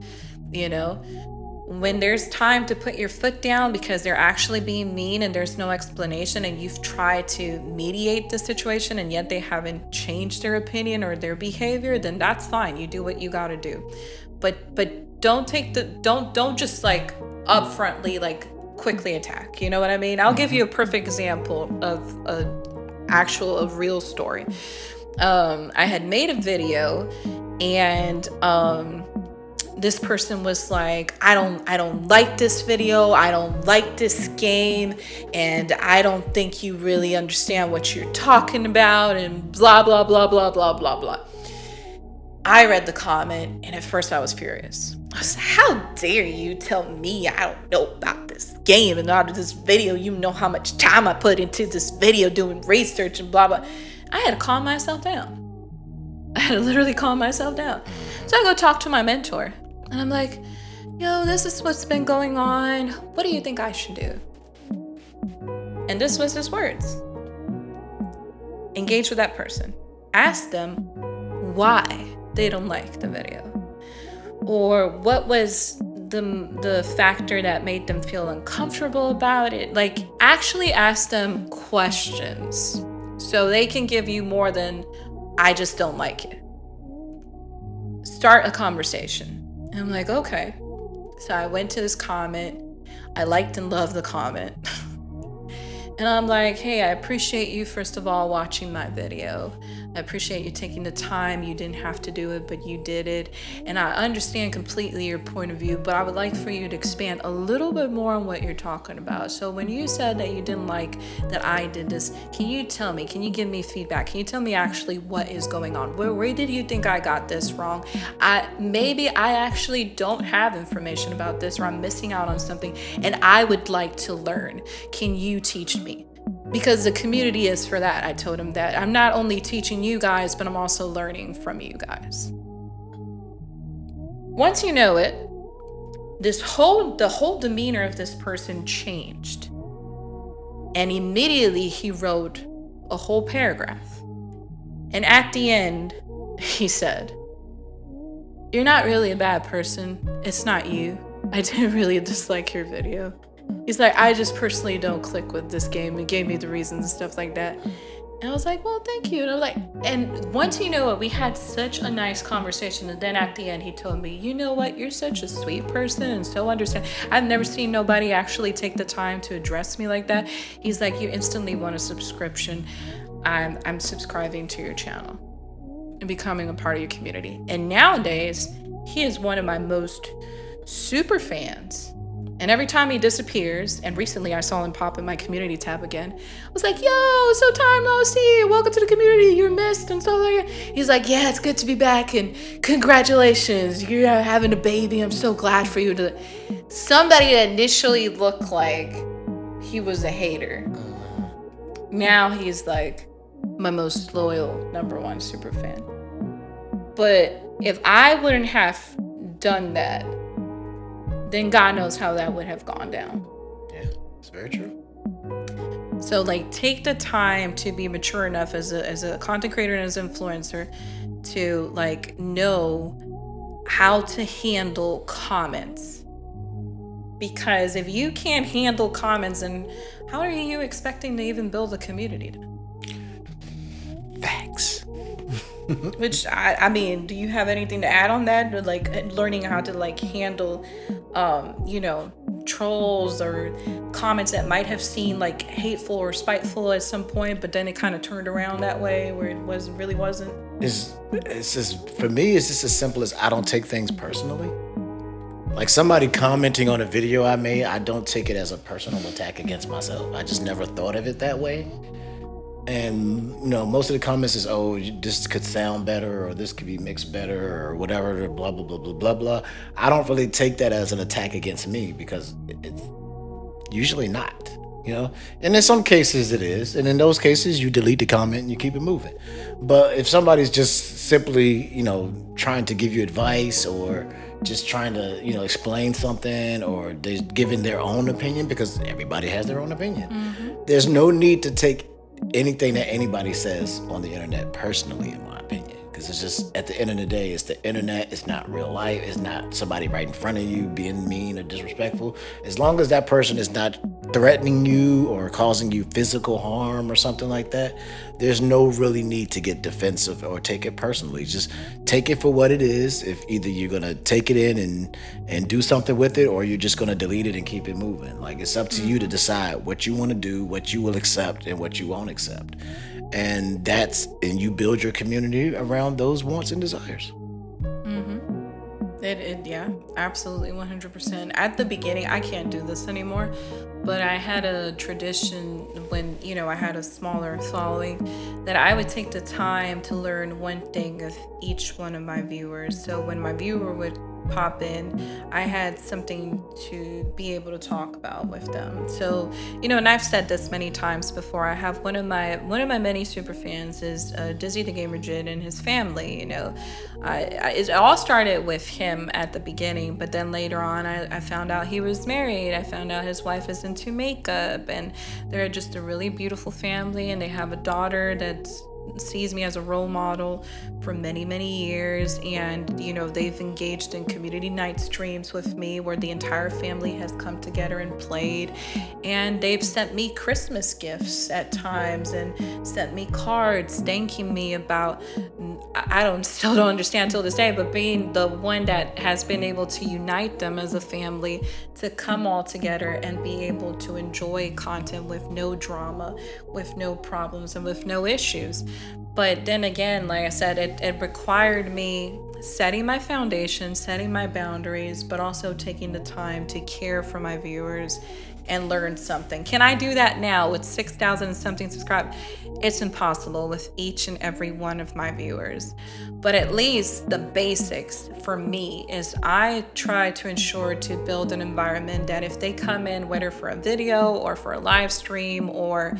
When there's time to put your foot down because they're actually being mean and there's no explanation, and you've tried to mediate the situation and yet they haven't changed their opinion or their behavior, then that's fine. You do what you got to do. But don't just like upfrontly like quickly attack. You know what I mean? I'll give you a perfect example of a real story. I had made a video, and this person was like, I don't like this video, I don't like this game, and I don't think you really understand what you're talking about, and blah, blah, blah, blah, blah, blah, blah. I read the comment, and at first I was furious. I was like, how dare you tell me I don't know about this game and out of this video? You know how much time I put into this video doing research and blah, blah. I had to calm myself down. I had to literally calm myself down. So I go talk to my mentor. And I'm like, this is what's been going on. What do you think I should do? And this was his words. Engage with that person. Ask them why they don't like the video. Or what was the factor that made them feel uncomfortable about it. Like, actually ask them questions so they can give you more than, I just don't like it. Start a conversation. And I'm like, okay. So I went to this comment. I liked and loved the comment. And I'm like, hey, I appreciate you, first of all, watching my video. I appreciate you taking the time. You didn't have to do it, but you did it. And I understand completely your point of view, but I would like for you to expand a little bit more on what you're talking about. So when you said that you didn't like that I did this, can you tell me, can you give me feedback? Can you tell me actually what is going on? Where did you think I got this wrong? Maybe I actually don't have information about this, or I'm missing out on something, and I would like to learn. Can you teach me? Because the community is for that. I told him that I'm not only teaching you guys, but I'm also learning from you guys. Once you know it, the whole demeanor of this person changed. And immediately he wrote a whole paragraph. And at the end, he said, "You're not really a bad person. It's not you. I didn't really dislike your video." He's like, "I just personally don't click with this game." He gave me the reasons and stuff like that. And I was like, "Well, thank you." And I'm like, and once you know it, we had such a nice conversation. And then at the end, he told me, "You know what? You're such a sweet person and so understanding. I've never seen nobody actually take the time to address me like that." He's like, "You instantly want a subscription. I'm subscribing to your channel and becoming a part of your community." And nowadays, he is one of my most super fans. And every time he disappears, and recently I saw him pop in my community tab again, I was like, "Yo, so time no see. Welcome to the community. You're missed." And so like, he's like, "Yeah, it's good to be back. And congratulations. You're having a baby. I'm so glad for you." Somebody that initially looked like he was a hater. Now he's like my most loyal #1 super fan. But if I wouldn't have done that, then God knows how that would have gone down. Yeah, it's very true. So like, take the time to be mature enough as a content creator and as an influencer to like know how to handle comments. Because if you can't handle comments, then how are you expecting to even build a community? Facts. Which I mean, do you have anything to add on that? Or like learning how to like handle trolls or comments that might have seemed like hateful or spiteful at some point, but then it kind of turned around that way where it really wasn't? It's just, for me, it's just as simple as I don't take things personally. Like somebody commenting on a video I made, I don't take it as a personal attack against myself. I just never thought of it that way. And most of the comments is, "Oh, this could sound better, or this could be mixed better, or whatever, blah blah blah blah blah blah." I don't really take that as an attack against me, because it's usually not. And in some cases it is, and in those cases you delete the comment and you keep it moving. But if somebody's just simply trying to give you advice, or just trying to explain something, or they're giving their own opinion, because everybody has their own opinion, there's no need to take anything that anybody says on the internet personally, in my opinion, because it's just, at the end of the day, it's the internet. It's not real life. It's not somebody right in front of you being mean or disrespectful. As long as that person is not threatening you or causing you physical harm or something like that, there's no really need to get defensive or take it personally. Just take it for what it is. If either you're gonna take it in and do something with it, or you're just gonna delete it and keep it moving. Like, it's up to you to decide what you want to do, what you will accept, and what you won't accept. And you build your community around those wants and desires. Yeah, absolutely, 100%. At the beginning, I can't do this anymore, but I had a tradition when, I had a smaller following, that I would take the time to learn one thing of each one of my viewers. So when my viewer would pop in, I had something to be able to talk about with them. So, and I've said this many times before, I have one of my many super fans is Dizzy the Gamer Jid and his family. It all started with him at the beginning, but then later on I found out he was married. I found out his wife is into makeup, and they're just a really beautiful family, and they have a daughter that sees me as a role model for many, many years. And they've engaged in community night streams with me where the entire family has come together and played, and they've sent me Christmas gifts at times and sent me cards thanking me about, still don't understand till this day, but being the one that has been able to unite them as a family to come all together and be able to enjoy content with no drama, with no problems, and with no issues. But then again, like I said, it required me setting my foundation, setting my boundaries, but also taking the time to care for my viewers and learn something. Can I do that now with 6,000 and something subscribed? It's impossible with each and every one of my viewers. But at least the basics for me is I try to ensure to build an environment that if they come in, whether for a video or for a live stream or,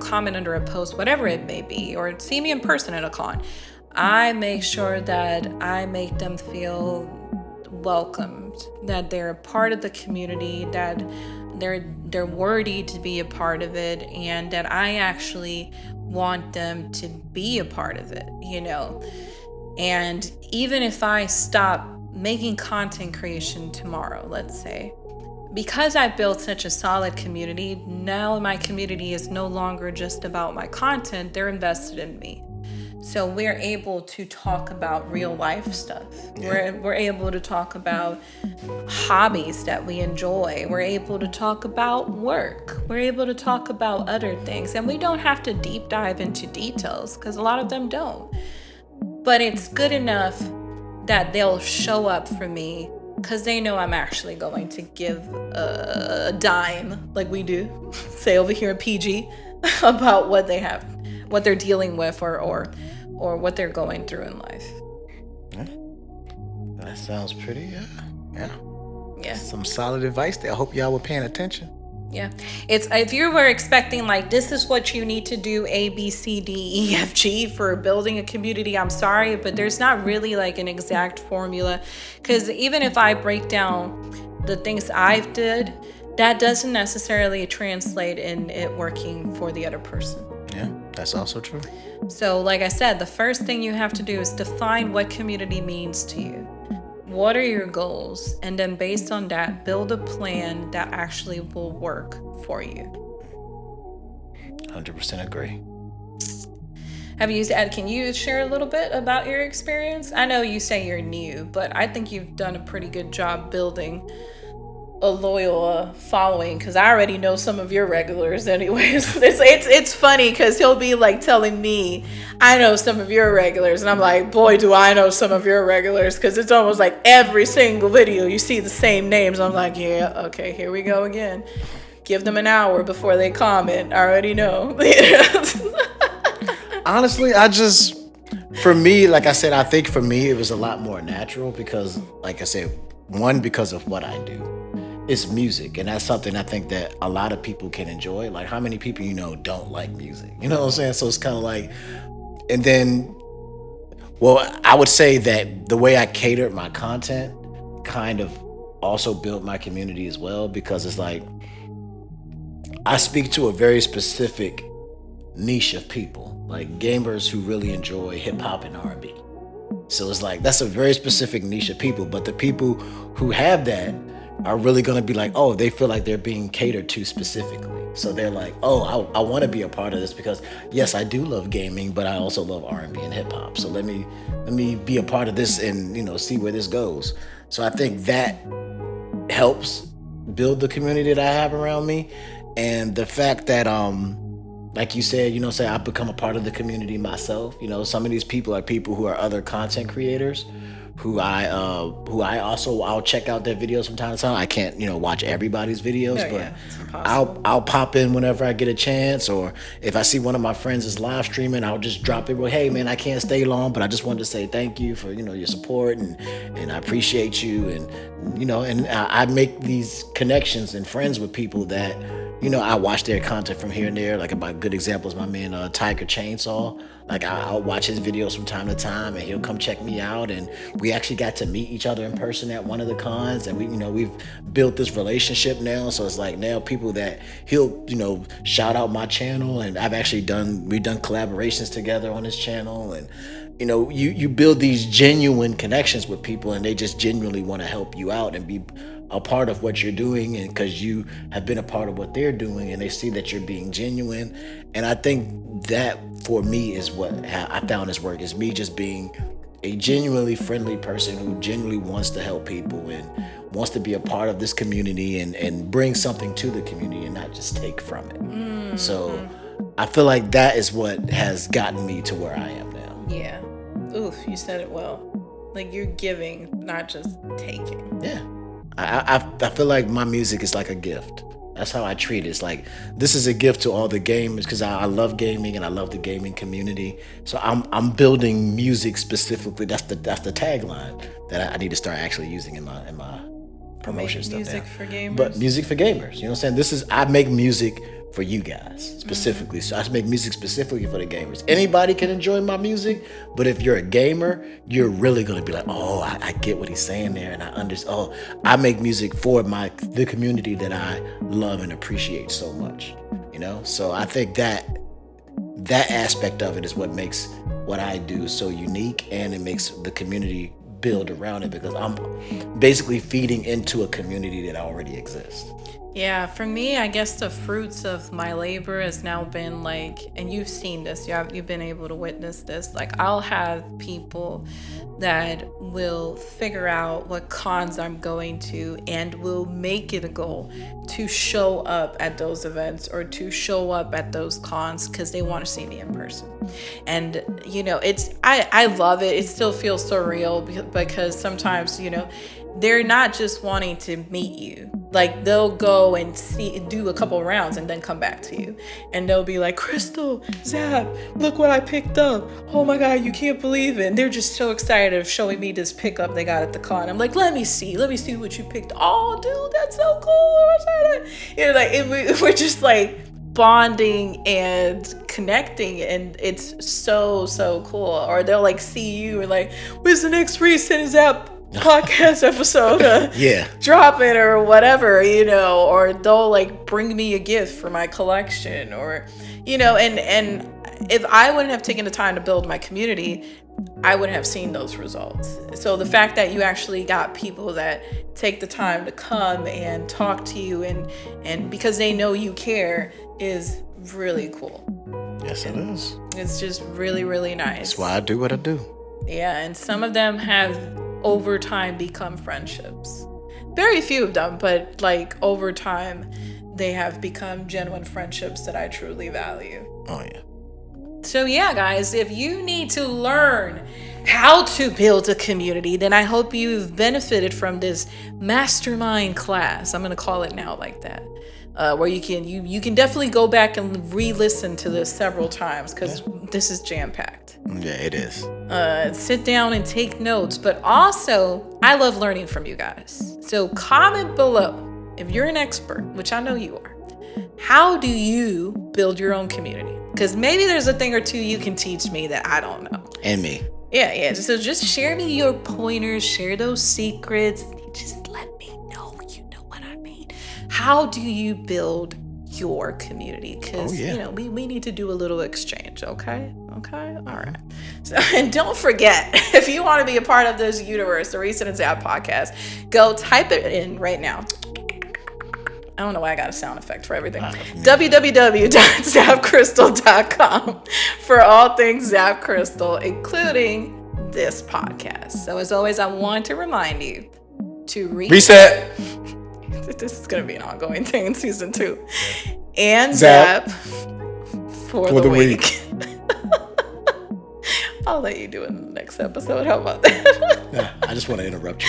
comment under a post, whatever it may be, or see me in person at a con, I make sure that I make them feel welcomed, that they're a part of the community, that they're worthy to be a part of it, and that I actually want them to be a part of it, And even if I stop making content creation tomorrow, let's say, because I built such a solid community, now my community is no longer just about my content, they're invested in me. So we're able to talk about real life stuff. Yeah. We're able to talk about hobbies that we enjoy. We're able to talk about work. We're able to talk about other things. And we don't have to deep dive into details because a lot of them don't. But it's good enough that they'll show up for me because they know I'm actually going to give a dime, like we do, say over here at PG, about what they have, what they're dealing with, or what they're going through in life. Yeah. That sounds pretty, yeah. Some solid advice there. I hope y'all were paying attention. Yeah. It's, if you were expecting like, this is what you need to do, A, B, C, D, E, F, G for building a community, I'm sorry, but there's not really like an exact formula. Because even if I break down the things I've did, that doesn't necessarily translate in it working for the other person. Yeah, that's also true. So like I said, the first thing you have to do is define what community means to you. What are your goals? And then based on that, build a plan that actually will work for you. 100% agree. Can you share a little bit about your experience? I know you say you're new, but I think you've done a pretty good job building a loyal following, because I already know some of your regulars anyways. It's funny because he'll be like telling me I know some of your regulars, and I'm like, boy, do I know some of your regulars, because it's almost like every single video you see the same names. I'm like, yeah, okay, here we go again. Give them an hour before they comment. I already know. Honestly, for me, like I said, I think for me it was a lot more natural because, like I said, one, because of what I do. It's music, and that's something I think that a lot of people can enjoy. Like, how many people don't like music? You know what I'm saying? So it's kind of like, and then, well, I would say that the way I catered my content kind of also built my community as well, because it's like, I speak to a very specific niche of people, like gamers who really enjoy hip hop and R&B. So it's like, that's a very specific niche of people, but the people who have that are really going to be like, oh, they feel like they're being catered to specifically. So they're like, oh, I want to be a part of this because, yes, I do love gaming, but I also love R&B and hip hop. So let me be a part of this and, see where this goes. So I think that helps build the community that I have around me. And the fact that, like you said, say I've become a part of the community myself. Some of these people are people who are other content creators who I'll check out their videos from time to time. I can't, watch everybody's videos, but I'll pop in whenever I get a chance, or if I see one of my friends is live streaming, I'll just drop it. Well, hey man, I can't stay long, but I just wanted to say thank you for, your support and I appreciate you. And, and I make these connections and friends with people that, I watch their content from here and there. Like, a good example is my man, Tiger Chainsaw. Like, I'll watch his videos from time to time, and he'll come check me out. And we actually got to meet each other in person at one of the cons, and we've built this relationship now. So it's like now people that he'll, shout out my channel, and we've done collaborations together on his channel, and you build these genuine connections with people, and they just genuinely want to help you out and be a part of what you're doing, and because you have been a part of what they're doing, and they see that you're being genuine. And I think that for me is what I found this work, is me just being a genuinely friendly person who genuinely wants to help people and wants to be a part of this community and bring something to the community and not just take from it. So I feel like that is what has gotten me to where I am now. Yeah. Oof, you said it well. Like, you're giving, not just taking. Yeah. I feel like my music is like a gift. That's how I treat it. It's like, this is a gift to all the gamers, because I love gaming and I love the gaming community. So I'm building music specifically. That's the tagline that I need to start actually using in my promotion stuff. Music for gamers. But music for gamers. You know what I'm saying? I make music for you guys specifically. So I make music specifically for the gamers. Anybody can enjoy my music, but if you're a gamer, you're really gonna be like, oh, I get what he's saying there, and I understand. Oh, I make music for the community that I love and appreciate so much. You know, so I think that aspect of it is what makes what I do so unique, and it makes the community build around it, because I'm basically feeding into a community that already exists. Yeah, for me, I guess the fruits of my labor has now been like, and you've seen this, you've been able to witness this. Like, I'll have people that will figure out what cons I'm going to and will make it a goal to show up at those events or to show up at those cons because they want to see me in person. And, you know, I love it. It still feels surreal because sometimes, you know, they're not just wanting to meet you. Like, they'll go and do a couple rounds and then come back to you. And they'll be like, Crystal, Zap, look what I picked up. Oh my God, you can't believe it. And they're just so excited of showing me this pickup they got at the con. I'm like, let me see what you picked. Oh, dude, that's so cool. You know, like, we're just like bonding and connecting, and it's so cool. Or they'll like see you and like, where's the next recent Zap podcast episode dropping or whatever, you know, or they'll like bring me a gift for my collection, or, you know, and if I wouldn't have taken the time to build my community, I wouldn't have seen those results. So the fact that you actually got people that take the time to come and talk to you and because they know you care is really cool. Yes, it is. It's just really, really nice. That's why I do what I do. Yeah, and some of them have over time become friendships. Very few of them, but like over time they have become genuine friendships that I truly value. Oh yeah. So yeah, guys, if you need to learn how to build a community, then I hope you've benefited from this mastermind class. I'm going to call it now like that. Where you can definitely go back and re-listen to this several times because this is jam-packed. Yeah, it is. Sit down and take notes, but also I love learning from you guys. So comment below if you're an expert, which I know you are. How do you build your own community? Because maybe there's a thing or two you can teach me that I don't know. And me. Yeah. So just share me your pointers, share those secrets. Just let me know. You know what I mean? How do you build your community? Because, you know, we need to do a little exchange, okay? Okay? All right. So, and don't forget, if you want to be a part of this universe, the Recent and Zap podcast, go type it in right now. I don't know why I got a sound effect for everything. www.ZapCristal.com for all things ZapCristal, including this podcast. So as always, I want to remind you to reset. This is going to be an ongoing thing in season 2. And Zap for the week. I'll let you do it in the next episode. How about that? Yeah, I just want to interrupt you.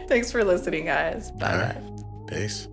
Thanks for listening, guys. Bye. All right. Peace.